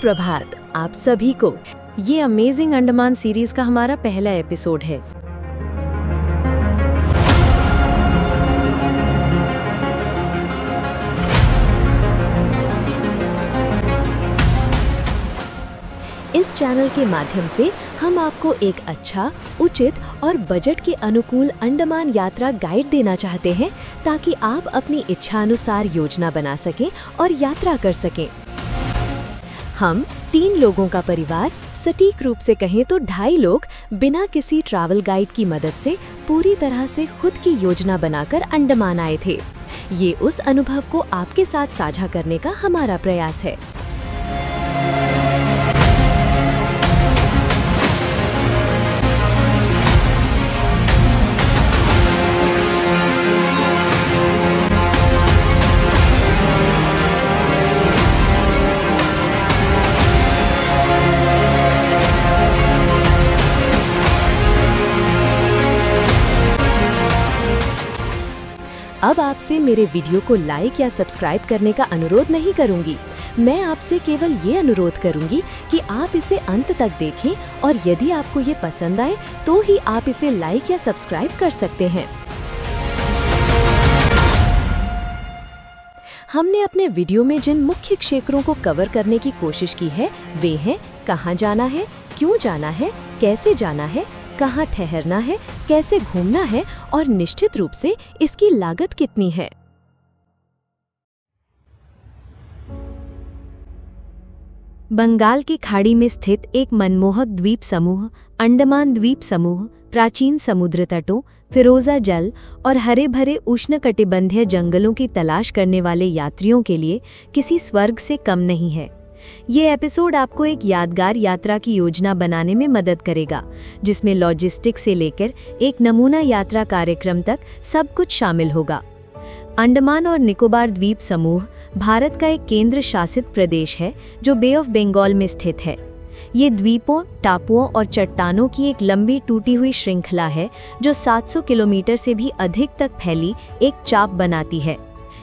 सुप्रभात आप सभी को। ये अमेजिंग अंडमान सीरीज का हमारा पहला एपिसोड है। इस चैनल के माध्यम से हम आपको एक अच्छा, उचित और बजट के अनुकूल अंडमान यात्रा गाइड देना चाहते हैं ताकि आप अपनी इच्छानुसार योजना बना सकें और यात्रा कर सकें। हम 3 लोगों का परिवार, सटीक रूप से कहें तो 2.5 लोग, बिना किसी ट्रैवल गाइड की मदद से पूरी तरह से खुद की योजना बनाकर अंडमान आए थे। ये उस अनुभव को आपके साथ साझा करने का हमारा प्रयास है। अब आपसे मेरे वीडियो को लाइक या सब्सक्राइब करने का अनुरोध नहीं करूंगी। मैं आपसे केवल ये अनुरोध करूंगी कि आप इसे अंत तक देखें और यदि आपको ये पसंद आए तो ही आप इसे लाइक या सब्सक्राइब कर सकते हैं। हमने अपने वीडियो में जिन मुख्य क्षेत्रों को कवर करने की कोशिश की है वे हैं कहाँ जाना है, क्यों जाना है, कैसे जाना है, कहाँ ठहरना है, कैसे घूमना है और निश्चित रूप से इसकी लागत कितनी है। बंगाल की खाड़ी में स्थित एक मनमोहक द्वीप समूह अंडमान द्वीप समूह प्राचीन समुद्र तटों, फिरोजा जल और हरे भरे उष्णकटिबंधीय जंगलों की तलाश करने वाले यात्रियों के लिए किसी स्वर्ग से कम नहीं है। ये एपिसोड आपको एक यादगार यात्रा की योजना बनाने में मदद करेगा, जिसमें लॉजिस्टिक्स से लेकर एक नमूना यात्रा कार्यक्रम तक सब कुछ शामिल होगा। अंडमान और निकोबार द्वीप समूह भारत का एक केंद्र शासित प्रदेश है जो बे ऑफ बंगाल में स्थित है। ये द्वीपों, टापुओं और चट्टानों की एक लंबी टूटी हुई श्रृंखला है जो 700 किलोमीटर से भी अधिक तक फैली एक चाप बनाती है।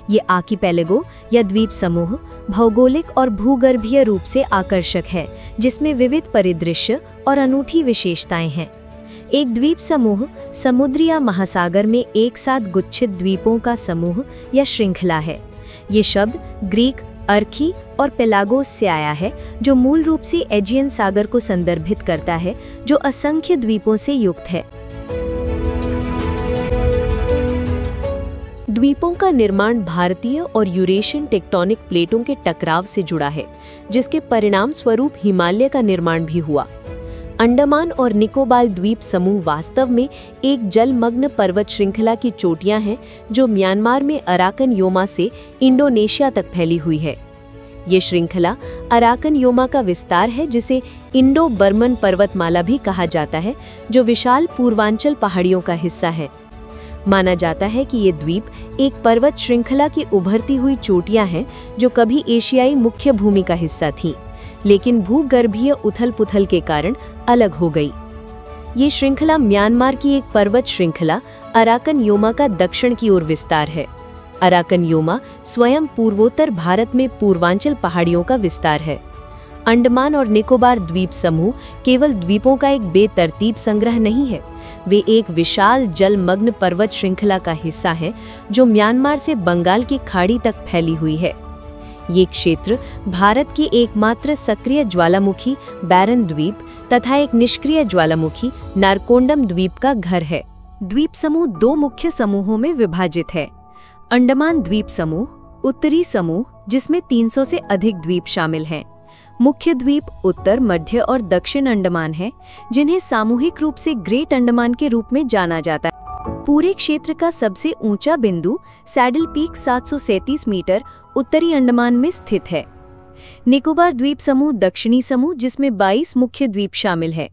ये आर्किपेलागो या द्वीप समूह भौगोलिक और भूगर्भीय रूप से आकर्षक है, जिसमें विविध परिदृश्य और अनूठी विशेषताएं हैं। एक द्वीप समूह समुद्र या महासागर में एक साथ गुच्छित द्वीपों का समूह या श्रृंखला है। ये शब्द ग्रीक अर्की और पेलागोस से आया है, जो मूल रूप से एजियन सागर को संदर्भित करता है, जो असंख्य द्वीपों से युक्त है। द्वीपों का निर्माण भारतीय और यूरेशियन टेक्टोनिक प्लेटों के टकराव से जुड़ा है, जिसके परिणाम स्वरूप हिमालय का निर्माण भी हुआ। अंडमान और निकोबार द्वीप समूह वास्तव में एक जलमग्न पर्वत श्रृंखला की चोटियां हैं जो म्यांमार में अराकन योमा से इंडोनेशिया तक फैली हुई है। ये श्रृंखला अराकन योमा का विस्तार है, जिसे इंडो बर्मन पर्वतमाला भी कहा जाता है, जो विशाल पूर्वांचल पहाड़ियों का हिस्सा है। माना जाता है कि ये द्वीप एक पर्वत श्रृंखला की उभरती हुई चोटियां हैं जो कभी एशियाई मुख्य भूमि का हिस्सा थीं, लेकिन भूगर्भीय उथल-पुथल के कारण अलग हो गई। ये श्रृंखला म्यांमार की एक पर्वत श्रृंखला अराकन योमा का दक्षिण की ओर विस्तार है। अराकन योमा स्वयं पूर्वोत्तर भारत में पूर्वांचल पहाड़ियों का विस्तार है। अंडमान और निकोबार द्वीप समूह केवल द्वीपों का एक बेतरतीब संग्रह नहीं है, वे एक विशाल जलमग्न पर्वत श्रृंखला का हिस्सा हैं जो म्यांमार से बंगाल की खाड़ी तक फैली हुई है। ये क्षेत्र भारत के एकमात्र सक्रिय ज्वालामुखी बैरन द्वीप तथा एक निष्क्रिय ज्वालामुखी नारकोंडम द्वीप का घर है। द्वीप समूह 2 मुख्य समूहों में विभाजित है। अंडमान द्वीप समूह, उत्तरी समूह, जिसमें 300 से अधिक द्वीप शामिल हैं। मुख्य द्वीप उत्तर, मध्य और दक्षिण अंडमान हैं, जिन्हें सामूहिक रूप से ग्रेट अंडमान के रूप में जाना जाता है। पूरे क्षेत्र का सबसे ऊंचा बिंदु सैडल पीक 737 मीटर उत्तरी अंडमान में स्थित है। निकोबार द्वीप समूह दक्षिणी समूह, जिसमें 22 मुख्य द्वीप शामिल है।